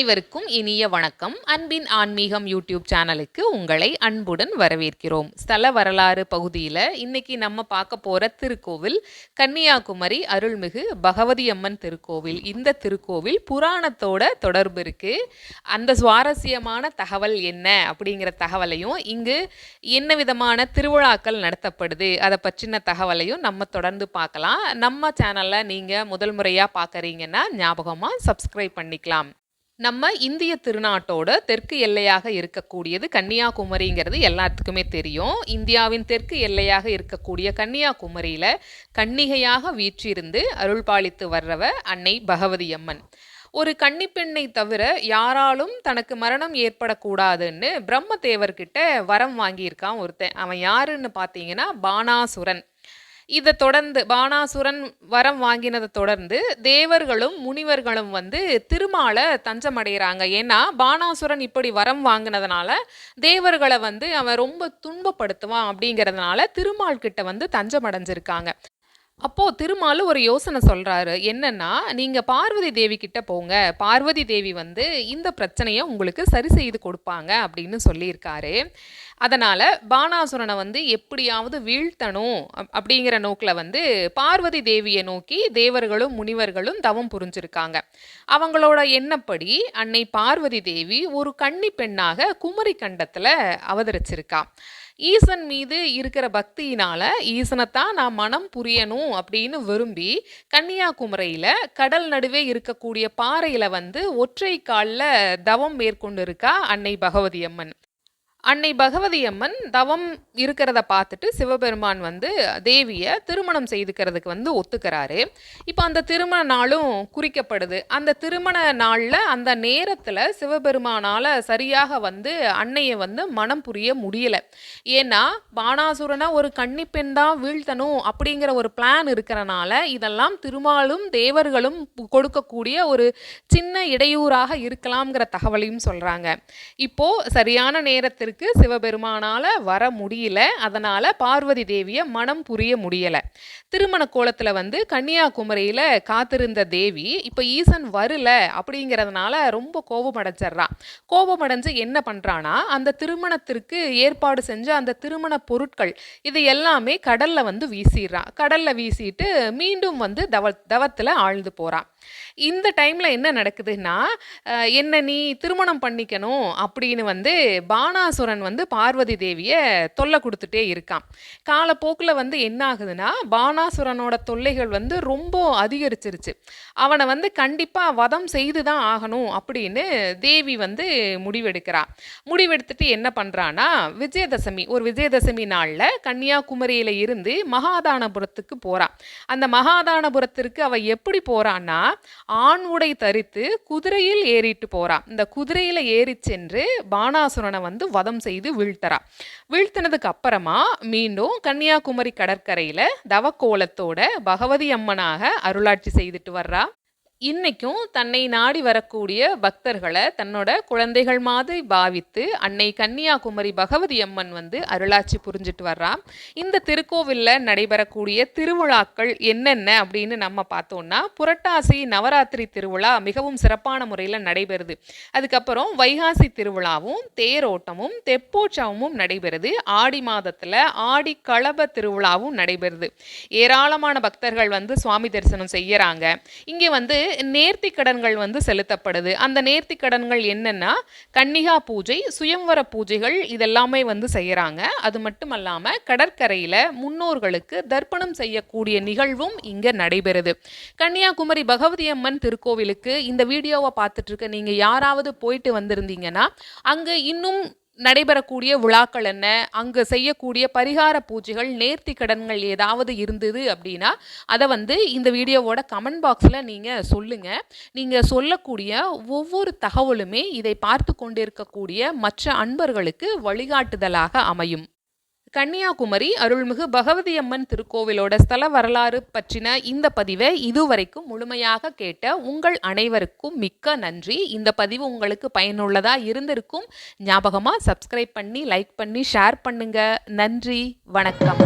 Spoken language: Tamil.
அனைவருக்கும் இனிய வணக்கம். அன்பின் ஆன்மீகம் யூடியூப் சேனலுக்கு உங்களை அன்புடன் வரவேற்கிறோம். ஸ்தல வரலாறு பகுதியில் இன்னைக்கு நம்ம பார்க்க போகிற திருக்கோவில் கன்னியாகுமரி அருள்மிகு பகவதி அம்மன் திருக்கோவில். இந்த திருக்கோவில் புராணத்தோட தொடர்பு இருக்குது. அந்த சுவாரஸ்யமான தகவல் என்ன அப்படிங்கிற தகவலையும், இங்கு என்ன விதமான திருவிழாக்கள் நடத்தப்படுது அதை பற்றின தகவலையும் நம்ம தொடர்ந்து பார்க்கலாம். நம்ம சேனலில் நீங்கள் முதல் முறையாக பார்க்குறீங்கன்னா ஞாபகமாக சப்ஸ்கிரைப் பண்ணிக்கலாம். நம்ம இந்திய திருநாட்டோட தெற்கு எல்லையாக இருக்கக்கூடியது கன்னியாகுமரிங்கிறது எல்லாத்துக்குமே தெரியும். இந்தியாவின் தெற்கு எல்லையாக இருக்கக்கூடிய கன்னியாகுமரியில் கன்னிகையாக வீற்றிருந்து அருள் பாலித்து வர்றவ அன்னை பகவதி அம்மன். ஒரு கன்னிப்பெண்ணை தவிர யாராலும் தனக்கு மரணம் ஏற்படக்கூடாதுன்னு பிரம்மதேவர்கிட்ட வரம் வாங்கியிருக்கான் ஒருத்தன். அவன் யாருன்னு பார்த்தீங்கன்னா பானாசுரன். இதை தொடர்ந்து பானாசுரன் வரம் வாங்கினதை தொடர்ந்து தேவர்களும் முனிவர்களும் திருமாலை தஞ்சமடைகிறாங்க. ஏன்னா பானாசுரன் இப்படி வரம் வாங்கினதுனால தேவர்களை அவன் ரொம்ப துன்பப்படுத்துவான் அப்படிங்கிறதுனால திருமால் கிட்ட தஞ்சமடைஞ்சிருக்காங்க. அப்போது திருமால் ஒரு யோசனை சொல்கிறாரு. என்னன்னா, நீங்கள் பார்வதி தேவி கிட்ட போங்க, பார்வதி தேவி இந்த பிரச்சனையை உங்களுக்கு சரி செய்து கொடுப்பாங்க அப்படின்னு சொல்லியிருக்காரு. அதனால் பானாசுரனை எப்படியாவது வீழ்த்தணும் அப்படிங்கிற நோக்கில் பார்வதி தேவியை நோக்கி தேவர்களும் முனிவர்களும் தவம் புரிஞ்சிருக்காங்க. அவங்களோட எண்ணப்படி அன்னை பார்வதி தேவி ஒரு கன்னி பெண்ணாக குமரி கண்டத்தில் அவதரிச்சிருக்கா. ஈசன் மீது இருக்கிற பக்தியினால ஈசனைத்தான் நான் மனம் புரியணும் அப்படின்னு விரும்பி கன்னியாகுமரியில் கடல் நடுவே இருக்கக்கூடிய பாறையில் ஒற்றை காலில் தவம் மேற்கொண்டு இருக்கா அன்னை பகவதி அம்மன். அன்னை பகவதி அம்மன் தவம் இருக்கிறத பார்த்துட்டு சிவபெருமான் தேவியை திருமணம் செய்துக்கிறதுக்கு ஒத்துக்கிறாரு. இப்போ அந்த திருமண நாளும் குறிக்கப்படுது. அந்த திருமண நாளில் அந்த நேரத்தில் சிவபெருமானால் சரியாக அன்னையை மனம் புரிய முடியலை. ஏன்னா பானாசுரனை ஒரு கன்னிப்பெண் தான் வீழ்த்தணும் அப்படிங்கிற ஒரு பிளான் இருக்கிறனால இதெல்லாம் திருமாலும் தேவர்களும் கொடுக்கக்கூடிய ஒரு சின்ன இடையூறாக இருக்கலாம்ங்கிற தகவலையும் சொல்கிறாங்க. இப்போது சரியான நேரத்திற்கு சிவபெருமானால வர முடியல. அதனால பார்வதி தேவியை மனம் புரிய முடியல. திருமண கோலத்துல கன்னியாகுமரியில காத்திருந்த தேவி இப்ப ஈசன் வரல அப்படிங்கிறதுனால ரொம்ப கோபமடைஞ்சிடறான். கோபமடைஞ்சு என்ன பண்றானா, அந்த திருமணத்திற்கு ஏற்பாடு செஞ்ச அந்த திருமண பொருட்கள் இது எல்லாமே கடல்ல வீசிடுறான். கடல்ல வீசிட்டு மீண்டும் தவத்துல ஆழ்ந்து போறான். இந்த டைம்ல என்ன நடக்குதுன்னா, என்ன நீ திருமணம் பண்ணிக்கணும் அப்படின்னு பானாசுரன் பார்வதி தேவியை தொல்லை கொடுத்துட்டே இருக்கான். காலப்போக்கில் என்ன ஆகுதுன்னா, பானாசுரனோட தொல்லைகள் ரொம்ப அதிகரிச்சிருச்சு. அவனை கண்டிப்பாக வதம் செய்து தான் ஆகணும் அப்படின்னு தேவி முடிவெடுக்கிறான். முடிவெடுத்துட்டு என்ன பண்ணுறான்னா, ஒரு விஜயதசமி நாளில் கன்னியாகுமரியில் இருந்து மகாதானபுரத்துக்கு போகிறான். அந்த மகாதானபுரத்திற்கு அவள் எப்படி போகிறான்னா, ஆண் உடை தரித்து குதிரையில் ஏறிட்டு போகிறான். இந்த குதிரையில் ஏறி சென்று பானாசுரனை வதம் செய்து வீழ்த்தினதுக்கு அப்புறமா மீண்டும் கன்னியாகுமரி கடற்கரையில் தவக்கோலத்தோட பகவதி அம்மனாக அருளாட்சி செய்துட்டு வர்றா. இன்னைக்கும் தன்னை நாடி வரக்கூடிய பக்தர்களை தன்னோட குழந்தைகள் மாதிரி பாவித்து அன்னை கன்னியாகுமரி பகவதி அம்மன் அருளாட்சி புரிஞ்சிட்டு வர்றா. இந்த திருக்கோவிலில் நடைபெறக்கூடிய திருவிழாக்கள் என்னென்ன அப்படின்னு நம்ம பார்த்தோம்னா, புரட்டாசி நவராத்திரி திருவிழா மிகவும் சிறப்பான முறையில் நடைபெறுது. அதுக்கப்புறம் வைகாசி திருவிழாவும் தேரோட்டமும் தெப்போற்சவமும் நடைபெறுது. ஆடி மாதத்தில் ஆடி களப திருவிழாவும் நடைபெறுது. ஏராளமான பக்தர்கள் சுவாமி தரிசனம் செய்யறாங்க. இங்கே நேர்த்தி கடன்கள் செலுத்தப்படுது. அந்த நேர்த்தி கடன்கள் என்னன்னா, கன்னிகா பூஜை, சுயம்வர பூஜைகள் இதெல்லாமே செய்யறாங்க. அது மட்டும் இல்லாம கடற்கரையில முன்னோர்களுக்கு தர்ப்பணம் செய்யக்கூடிய நிகழ்வும் இங்க நடைபெறுது. கன்னியாகுமரி பகவதி அம்மன் திருக்கோவிலுக்கு இந்த வீடியோவை பார்த்துட்டு இருக்க நீங்க யாராவது போயிட்டு வந்திருந்தீங்கன்னா, அங்க இன்னும் நடைபெறக்கூடிய விழாக்கள் என்ன, அங்கே செய்யக்கூடிய பரிகார பூஜைகள், நேர்த்தி கடன்கள் ஏதாவது இருந்தது அப்படின்னா அதை இந்த வீடியோவோட கமெண்ட் பாக்ஸில் நீங்கள் சொல்லுங்கள். நீங்கள் சொல்லக்கூடிய ஒவ்வொரு தகவலுமே இதை பார்த்து கொண்டிருக்கக்கூடிய மற்ற அன்பர்களுக்கு வழிகாட்டுதலாக அமையும். கன்னியாகுமரி அருள்மிகு பகவதி அம்மன் திருக்கோவிலோட ஸ்தல வரலாறு பற்றின இந்த பதிவை இதுவரைக்கும் முழுமையாக கேட்ட உங்கள் அனைவருக்கும் மிக்க நன்றி. இந்த பதிவு உங்களுக்கு பயனுள்ளதாக இருந்திருக்கும். ஞாபகமாக சப்ஸ்கிரைப் பண்ணி, லைக் பண்ணி, ஷேர் பண்ணுங்க. நன்றி, வணக்கம்.